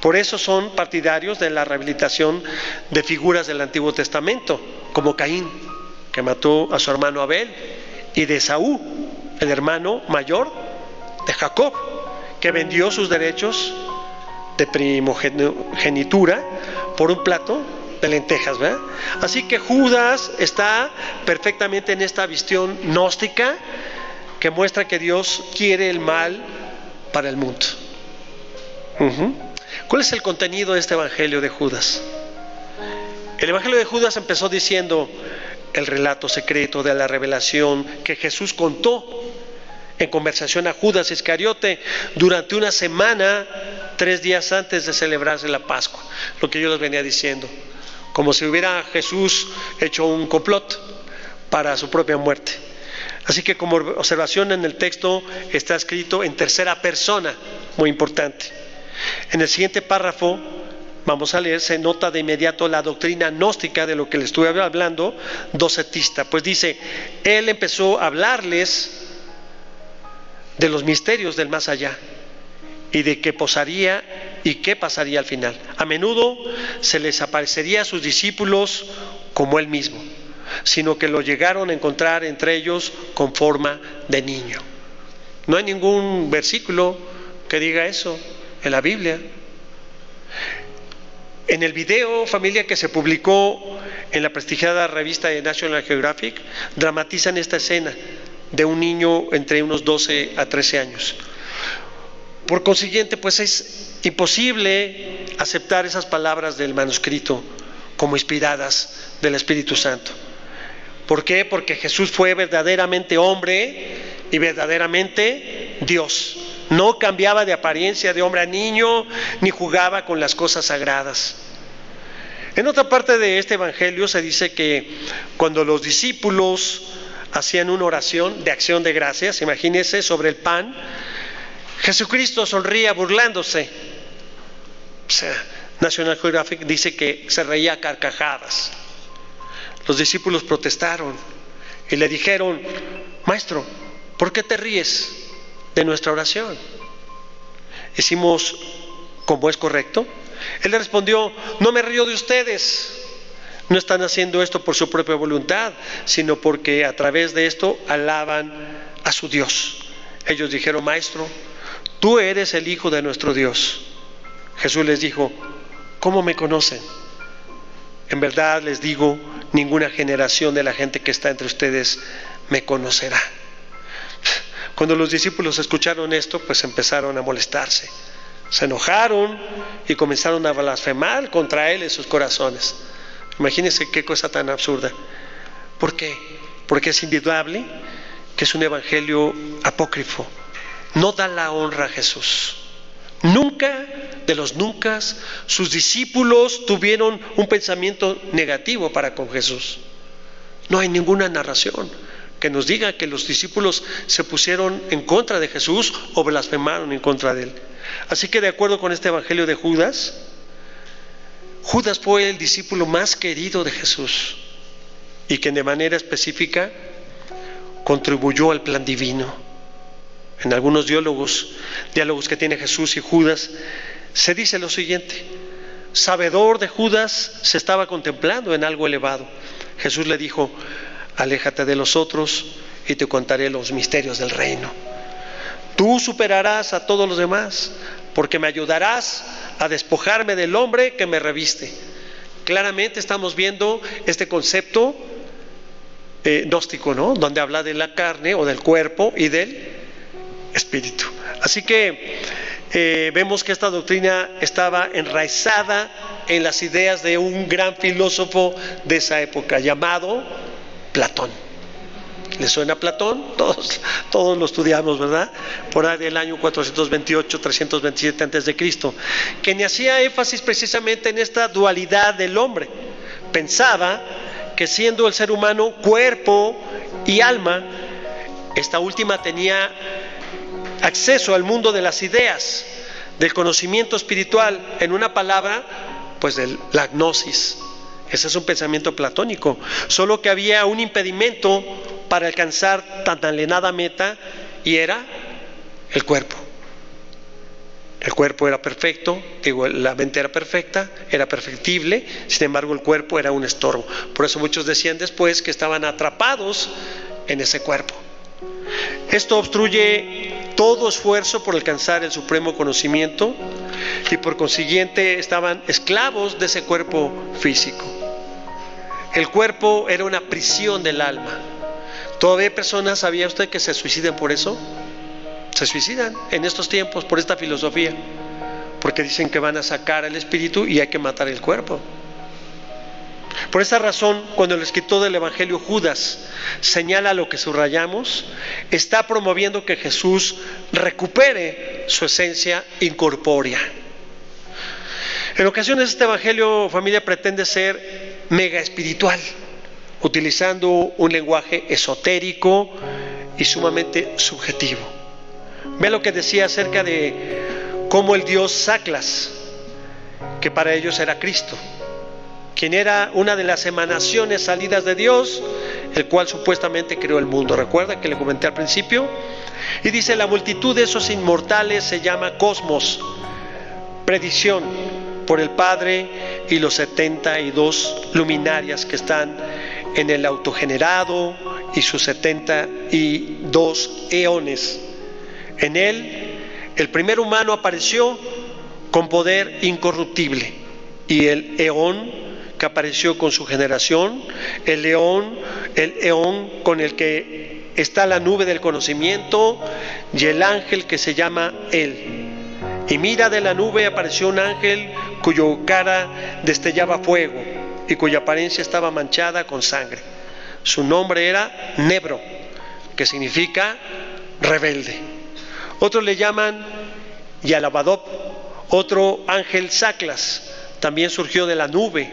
Por eso son partidarios de la rehabilitación de figuras del Antiguo Testamento, como Caín, que mató a su hermano Abel, y de Esaú, el hermano mayor de Jacob, que vendió sus derechos de primogenitura por un plato de lentejas, ¿verdad? Así que Judas está perfectamente en esta visión gnóstica que muestra que Dios quiere el mal para el mundo. ¿Cuál es el contenido de este evangelio de Judas? El evangelio de Judas empezó diciendo el relato secreto de la revelación que Jesús contó en conversación a Judas Iscariote durante una semana, 3 días antes de celebrarse la Pascua. Lo que yo les venía diciendo, como si hubiera Jesús hecho un complot para su propia muerte. Así que, como observación, en el texto está escrito en tercera persona, muy importante. En el siguiente párrafo, vamos a leer, se nota de inmediato la doctrina gnóstica de lo que les estuve hablando, docetista. Pues dice, él empezó a hablarles de los misterios del más allá y de qué pasaría al final. A menudo se les aparecería a sus discípulos como él mismo, sino que lo llegaron a encontrar entre ellos con forma de niño. No hay ningún versículo que diga eso en la Biblia. En el video, familia, que se publicó en la prestigiada revista de National Geographic, dramatizan esta escena de un niño entre unos 12 a 13 años. Por consiguiente, pues es imposible aceptar esas palabras del manuscrito como inspiradas del Espíritu Santo. ¿Por qué? Porque Jesús fue verdaderamente hombre y verdaderamente Dios. No cambiaba de apariencia de hombre a niño, ni jugaba con las cosas sagradas. En otra parte de este evangelio se dice que cuando los discípulos hacían una oración de acción de gracias, imagínense, sobre el pan, Jesucristo sonría burlándose. O sea, National Geographic dice que se reía a carcajadas. Los discípulos protestaron y le dijeron: Maestro, ¿por qué te ríes de nuestra oración? ¿Hicimos como es correcto? Él le respondió: no me río de ustedes. No están haciendo esto por su propia voluntad, sino porque a través de esto alaban a su Dios. Ellos dijeron: Maestro, tú eres el Hijo de nuestro Dios. Jesús les dijo: ¿cómo me conocen? En verdad les digo, ninguna generación de la gente que está entre ustedes me conocerá. Cuando los discípulos escucharon esto, pues empezaron a molestarse. Se enojaron y comenzaron a blasfemar contra él en sus corazones. Imagínense qué cosa tan absurda. ¿Por qué? Porque es indudable que es un evangelio apócrifo. No da la honra a Jesús. Nunca, de los nunca, sus discípulos tuvieron un pensamiento negativo para con Jesús. No hay ninguna narración que nos diga que los discípulos se pusieron en contra de Jesús o blasfemaron en contra de él. Así que, de acuerdo con este evangelio de Judas, Judas fue el discípulo más querido de Jesús. y que de manera específica contribuyó al plan divino. En algunos diálogos que tiene Jesús y Judas, se dice lo siguiente: sabedor de Judas, se estaba contemplando en algo elevado. Jesús le dijo: aléjate de los otros y te contaré los misterios del reino. Tú superarás a todos los demás, porque me ayudarás a despojarme del hombre que me reviste. Claramente estamos viendo este concepto gnóstico, ¿no? Donde habla de la carne o del cuerpo y del espíritu. Así que vemos que esta doctrina estaba enraizada en las ideas de un gran filósofo de esa época llamado Platón. ¿Le suena Platón? Todos lo estudiamos, ¿verdad? Por ahí del año 428, 327 a.C., que hacía énfasis precisamente en esta dualidad del hombre. Pensaba que siendo el ser humano cuerpo y alma, esta última tenía acceso al mundo de las ideas, del conocimiento espiritual, en una palabra, pues de la gnosis. Ese es un pensamiento platónico, solo que había un impedimento para alcanzar tan alienada meta, y era el cuerpo. El cuerpo era perfecto, la mente era perfecta, era perfectible, sin embargo el cuerpo era un estorbo. Por eso muchos decían después que estaban atrapados en ese cuerpo. Esto obstruye todo esfuerzo por alcanzar el supremo conocimiento y por consiguiente estaban esclavos de ese cuerpo físico. El cuerpo era una prisión del alma. ¿Todavía hay personas, sabía usted, que se suicidan por eso? Se suicidan en estos tiempos por esta filosofía, porque dicen que van a sacar el espíritu y hay que matar el cuerpo. Por esa razón, cuando el escritor del Evangelio Judas señala lo que subrayamos, está promoviendo que Jesús recupere su esencia incorpórea. En ocasiones este Evangelio, familia, pretende ser mega espiritual, utilizando un lenguaje esotérico y sumamente subjetivo. Ve lo que decía acerca de cómo el dios Saclas, que para ellos era Cristo, quien era una de las emanaciones salidas de Dios, el cual supuestamente creó el mundo. ¿Recuerda que le comenté al principio? Y dice: la multitud de esos inmortales se llama cosmos, predicción por el Padre y los 72 luminarias que están en el autogenerado y sus 72 eones. En él, el primer humano apareció con poder incorruptible, y el eón que apareció con su generación, el eón con el que está la nube del conocimiento, y el ángel que se llama él. Y mira, de la nube apareció un ángel cuyo cara destellaba fuego y cuya apariencia estaba manchada con sangre. Su nombre era Nebro, que significa rebelde. Otros le llaman Yalabadop. Otro ángel, Saclas, también surgió de la nube.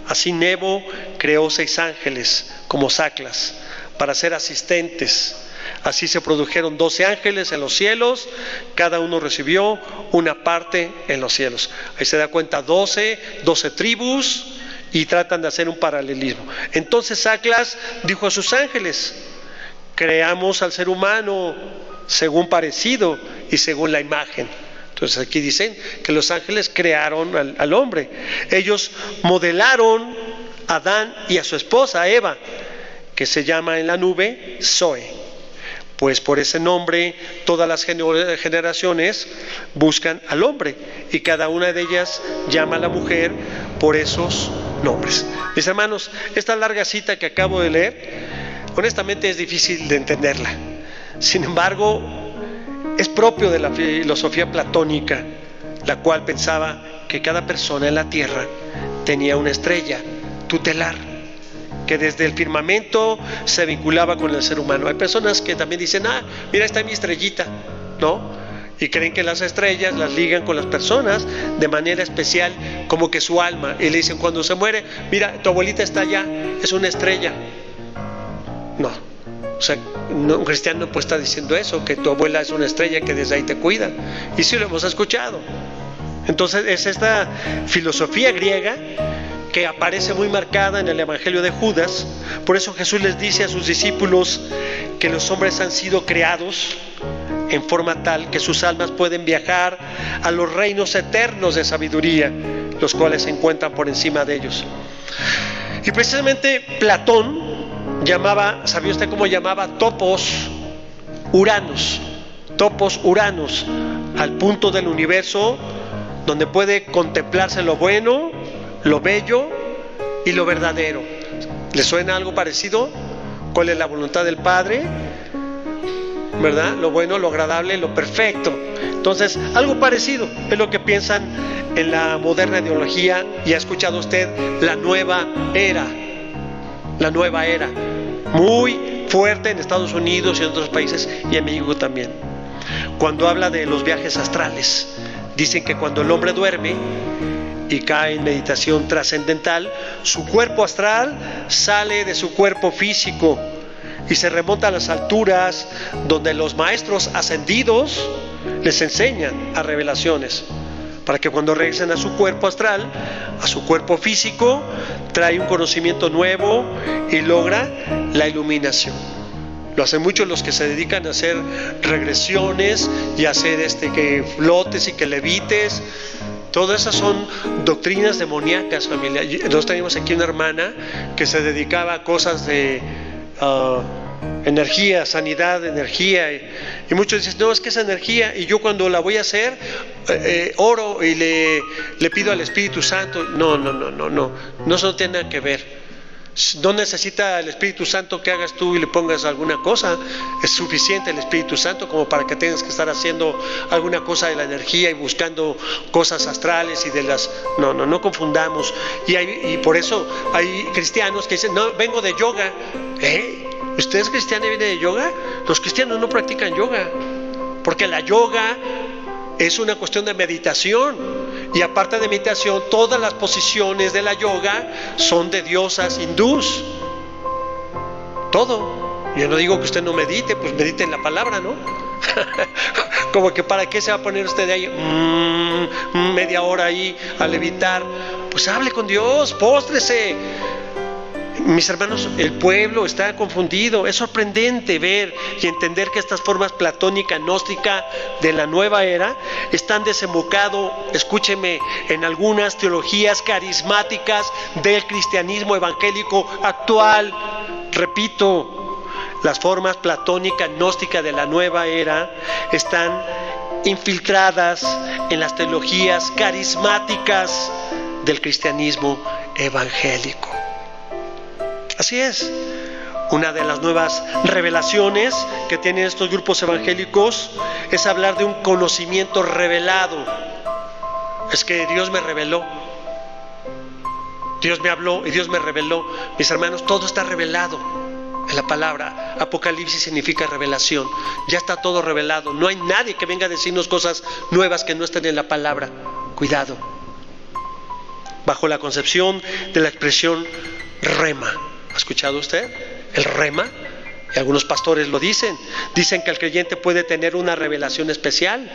Así Nebo creó 6 ángeles como Saclas para ser asistentes. Así se produjeron 12 ángeles en los cielos, cada uno recibió una parte en los cielos. Ahí se da cuenta, 12 tribus, y tratan de hacer un paralelismo. Entonces Saclas dijo a sus ángeles: creamos al ser humano según parecido y según la imagen. Entonces aquí dicen que los ángeles crearon al hombre. Ellos modelaron a Adán y a su esposa Eva, que se llama en la nube Zoe. Pues por ese nombre todas las generaciones buscan al hombre, y cada una de ellas llama a la mujer por esos nombres. Mis hermanos, esta larga cita que acabo de leer, honestamente es difícil de entenderla. Sin embargo, es propio de la filosofía platónica, la cual pensaba que cada persona en la tierra tenía una estrella tutelar, que desde el firmamento se vinculaba con el ser humano. Hay personas que también dicen: mira, está mi estrellita, ¿no? Y creen que las estrellas las ligan con las personas de manera especial, como que su alma. Y le dicen, cuando se muere: mira, tu abuelita está allá, es una estrella. No, o sea, un cristiano no puede estar diciendo eso, que tu abuela es una estrella que desde ahí te cuida. Y sí lo hemos escuchado. Entonces es esta filosofía griega que aparece muy marcada en el Evangelio de Judas. Por eso Jesús les dice a sus discípulos que los hombres han sido creados en forma tal que sus almas pueden viajar a los reinos eternos de sabiduría, los cuales se encuentran por encima de ellos. Y precisamente Platón llamaba, ¿sabía usted cómo llamaba? Topos Uranos, al punto del universo donde puede contemplarse lo bueno, lo bello y lo verdadero. ¿Le suena algo parecido? ¿Cuál es la voluntad del Padre? ¿Verdad? Lo bueno, lo agradable, lo perfecto. Entonces, algo parecido es lo que piensan en la moderna ideología, y ha escuchado usted la nueva era. La nueva era, muy fuerte en Estados Unidos y en otros países, y en México también. Cuando habla de los viajes astrales, dicen que cuando el hombre duerme y cae en meditación trascendental, su cuerpo astral sale de su cuerpo físico y se remonta a las alturas donde los maestros ascendidos les enseñan a revelaciones, para que cuando regresen a su cuerpo astral, a su cuerpo físico, trae un conocimiento nuevo y logra la iluminación. Lo hacen muchos los que se dedican a hacer regresiones y a hacer que flotes y que levites. Todas esas son doctrinas demoníacas, familia. Nosotros teníamos aquí una hermana que se dedicaba a cosas de energía, sanidad de energía, y muchos dicen, no, es que esa energía, y yo cuando la voy a hacer oro y le pido al Espíritu Santo. No, eso no tiene nada que ver. No necesita el Espíritu Santo que hagas tú y le pongas alguna cosa. Es suficiente el Espíritu Santo como para que tengas que estar haciendo alguna cosa de la energía y buscando cosas astrales y de las... No confundamos. Y por eso hay cristianos que dicen, no, vengo de yoga. ¿Usted es cristiano y viene de yoga? Los cristianos no practican yoga, porque la yoga es una cuestión de meditación, y aparte de meditación, todas las posiciones de la yoga son de diosas hindús. Todo. Yo no digo que usted no medite, pues medite en la palabra, ¿no? Como que para qué se va a poner usted ahí media hora ahí a levitar. Pues hable con Dios, póstrese. Mis hermanos, el pueblo está confundido. Es sorprendente ver y entender que estas formas platónica, gnóstica de la nueva era están desembocado, escúcheme, en algunas teologías carismáticas del cristianismo evangélico actual. Repito, las formas platónica, gnóstica de la nueva era están infiltradas en las teologías carismáticas del cristianismo evangélico. Así es. Una de las nuevas revelaciones que tienen estos grupos evangélicos es hablar de un conocimiento revelado. Es que Dios me reveló, Dios me habló y Dios me reveló. Mis hermanos, todo está revelado en la palabra. Apocalipsis significa revelación. Ya está todo revelado. No hay nadie que venga a decirnos cosas nuevas que no estén en la palabra. Cuidado. Bajo la concepción de la expresión rema. ¿Ha escuchado usted el rema? Y algunos pastores lo dicen. Dicen que el creyente puede tener una revelación especial.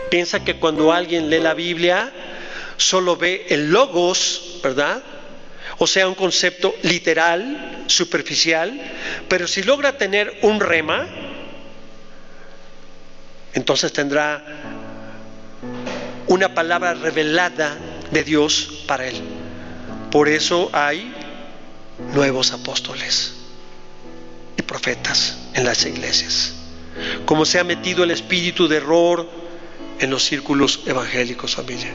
Piensa que cuando alguien lee la Biblia solo ve el logos, ¿verdad? O sea, un concepto literal, superficial. Pero si logra tener un rema, entonces tendrá una palabra revelada de Dios para él. Por eso hay nuevos apóstoles y profetas en las iglesias. Como se ha metido el espíritu de error en los círculos evangélicos, familia.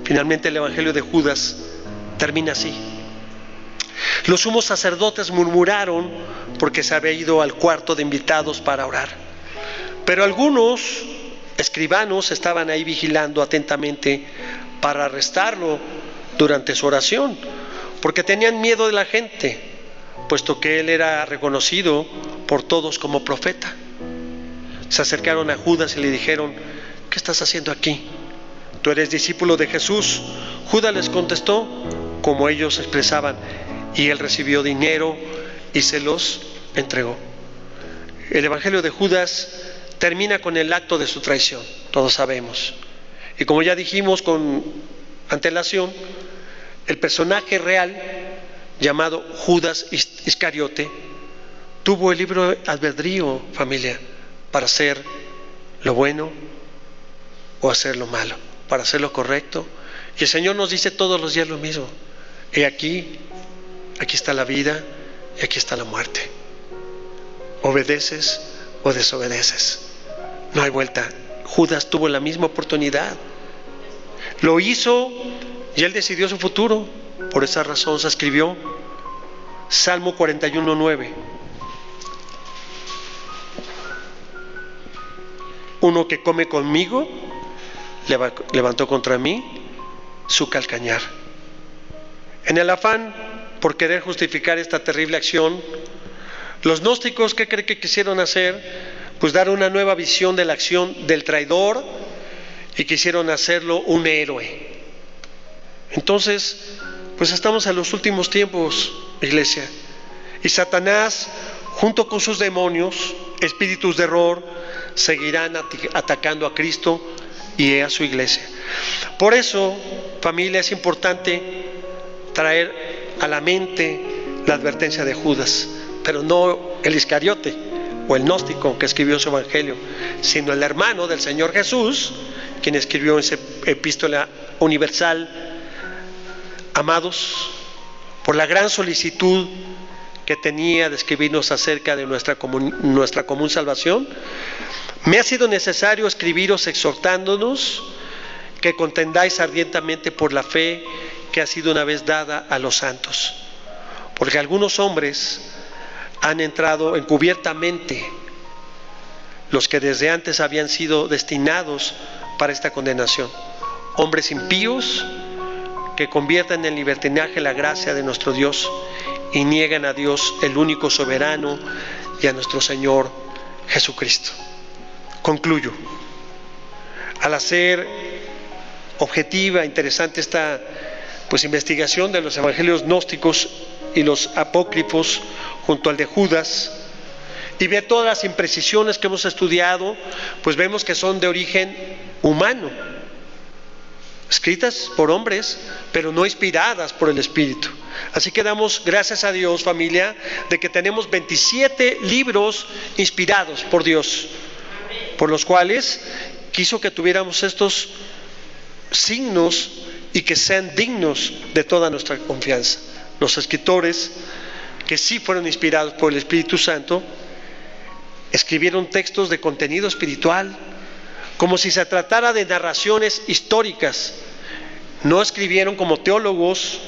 Finalmente el evangelio de Judas termina así. Los sumos sacerdotes murmuraron porque se había ido al cuarto de invitados para orar. Pero algunos escribanos estaban ahí vigilando atentamente para arrestarlo durante su oración, porque tenían miedo de la gente, puesto que él era reconocido por todos como profeta. Se acercaron a Judas y le dijeron, ¿qué estás haciendo aquí? ¿Tú eres discípulo de Jesús? Judas les contestó como ellos expresaban, y él recibió dinero y se los entregó. El evangelio de Judas termina con el acto de su traición, todos sabemos. Y como ya dijimos con antelación, el personaje real llamado Judas Iscariote tuvo el libre albedrío, familia, para hacer lo bueno o hacer lo malo, para hacer lo correcto. Y el Señor nos dice todos los días lo mismo: he aquí está la vida y aquí está la muerte. Obedeces o desobedeces, no hay vuelta. Judas tuvo la misma oportunidad, lo hizo y él decidió su futuro. Por esa razón se escribió Salmo 41:9: uno que come conmigo levantó contra mí su calcañar. En el afán por querer justificar esta terrible acción, los gnósticos, ¿qué creen que quisieron hacer? Pues dar una nueva visión de la acción del traidor, y quisieron hacerlo un héroe. Entonces, pues estamos en los últimos tiempos, iglesia, y Satanás, junto con sus demonios, espíritus de error, seguirán atacando a Cristo y a su iglesia. Por eso, familia, es importante traer a la mente la advertencia de Judas, pero no el Iscariote o el gnóstico que escribió su evangelio, sino el hermano del Señor Jesús, quien escribió esa epístola universal: amados, por la gran solicitud que tenía de escribirnos acerca de nuestra común salvación, me ha sido necesario escribiros exhortándonos que contendáis ardientemente por la fe que ha sido una vez dada a los santos, porque algunos hombres han entrado encubiertamente, los que desde antes habían sido destinados para esta condenación, hombres impíos que convierten en libertinaje la gracia de nuestro Dios y niegan a Dios, el único soberano, y a nuestro Señor Jesucristo. Concluyo. Al hacer objetiva, interesante esta investigación de los evangelios gnósticos y los apócrifos junto al de Judas, y ver todas las imprecisiones que hemos estudiado, pues vemos que son de origen humano, escritas por hombres, pero no inspiradas por el Espíritu. Así que damos gracias a Dios, familia, de que tenemos 27 libros inspirados por Dios, por los cuales quiso que tuviéramos estos signos y que sean dignos de toda nuestra confianza. Los escritores, que sí fueron inspirados por el Espíritu Santo, escribieron textos de contenido espiritual, como si se tratara de narraciones históricas. No escribieron como teólogos,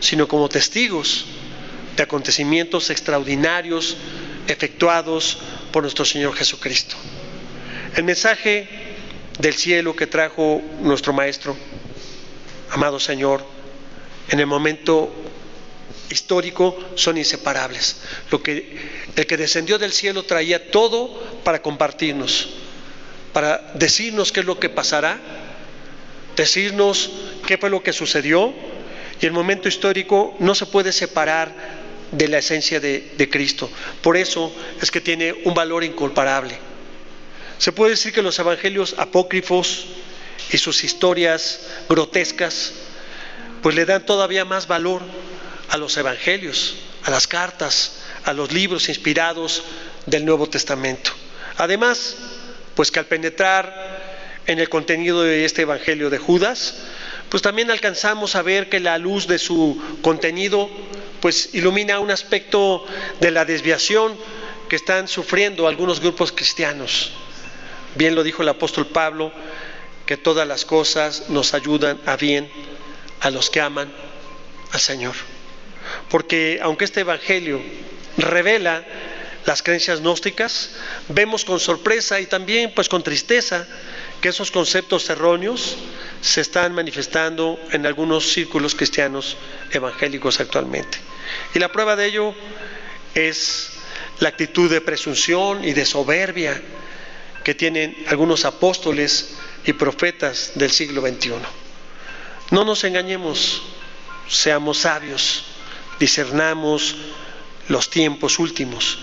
sino como testigos de acontecimientos extraordinarios efectuados por nuestro Señor Jesucristo. El mensaje del cielo que trajo nuestro Maestro, amado Señor, en el momento histórico son inseparables. El que descendió del cielo traía todo para compartirnos, para decirnos qué es lo que pasará, decirnos qué fue lo que sucedió, y el momento histórico no se puede separar de la esencia de Cristo. Por eso es que tiene un valor incomparable. Se puede decir que los evangelios apócrifos y sus historias grotescas pues le dan todavía más valor a los evangelios, a las cartas, a los libros inspirados del Nuevo Testamento. Además, pues que al penetrar en el contenido de este evangelio de Judas, pues también alcanzamos a ver que la luz de su contenido pues ilumina un aspecto de la desviación que están sufriendo algunos grupos cristianos. Bien lo dijo el apóstol Pablo, que todas las cosas nos ayudan a bien a los que aman al Señor. Porque aunque este evangelio revela las creencias gnósticas, vemos con sorpresa y también pues con tristeza que esos conceptos erróneos se están manifestando en algunos círculos cristianos evangélicos actualmente. Y la prueba de ello es la actitud de presunción y de soberbia que tienen algunos apóstoles y profetas del siglo XXI. No nos engañemos, seamos sabios, discernamos los tiempos últimos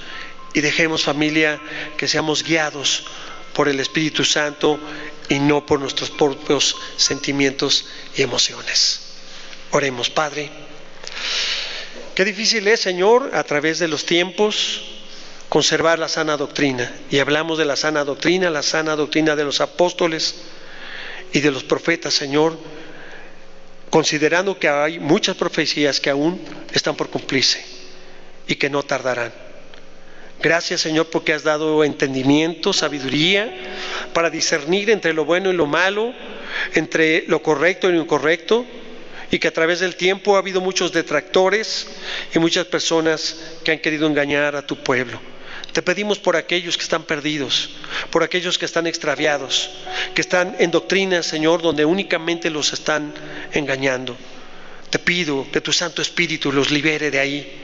y dejemos, familia, que seamos guiados por el Espíritu Santo y no por nuestros propios sentimientos y emociones. Oremos, Padre. Qué difícil es, Señor, a través de los tiempos, conservar la sana doctrina. Y hablamos de la sana doctrina de los apóstoles y de los profetas, Señor, considerando que hay muchas profecías que aún están por cumplirse y que no tardarán. Gracias, Señor, porque has dado entendimiento, sabiduría para discernir entre lo bueno y lo malo, entre lo correcto y lo incorrecto, y que a través del tiempo ha habido muchos detractores y muchas personas que han querido engañar a tu pueblo. Te pedimos por aquellos que están perdidos, por aquellos que están extraviados, que están en doctrinas, Señor, donde únicamente los están engañando. Te pido que tu Santo Espíritu los libere de ahí,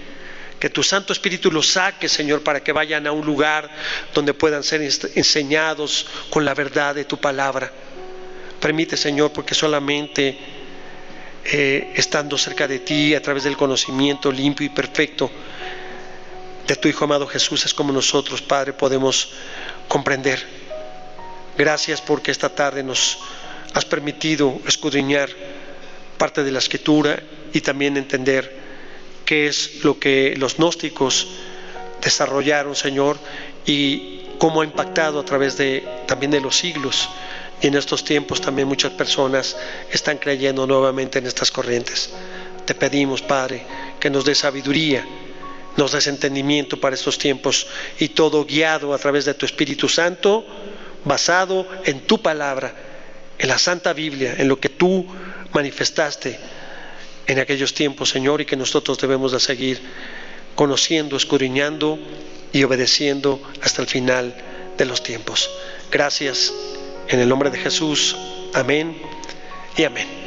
que tu Santo Espíritu los saque, Señor, para que vayan a un lugar donde puedan ser enseñados con la verdad de tu palabra. Permite, Señor, porque solamente estando cerca de ti, a través del conocimiento limpio y perfecto de tu Hijo amado Jesús, es como nosotros, Padre, podemos comprender. Gracias porque esta tarde nos has permitido escudriñar parte de la Escritura y también entender qué es lo que los gnósticos desarrollaron, Señor, y cómo ha impactado a través también de los siglos. Y en estos tiempos también muchas personas están creyendo nuevamente en estas corrientes. Te pedimos, Padre, que nos des sabiduría, nos des entendimiento para estos tiempos, y todo guiado a través de tu Espíritu Santo, basado en tu palabra, en la Santa Biblia, en lo que tú manifestaste en aquellos tiempos, Señor, y que nosotros debemos de seguir conociendo, escudriñando y obedeciendo hasta el final de los tiempos. Gracias, en el nombre de Jesús. Amén y amén.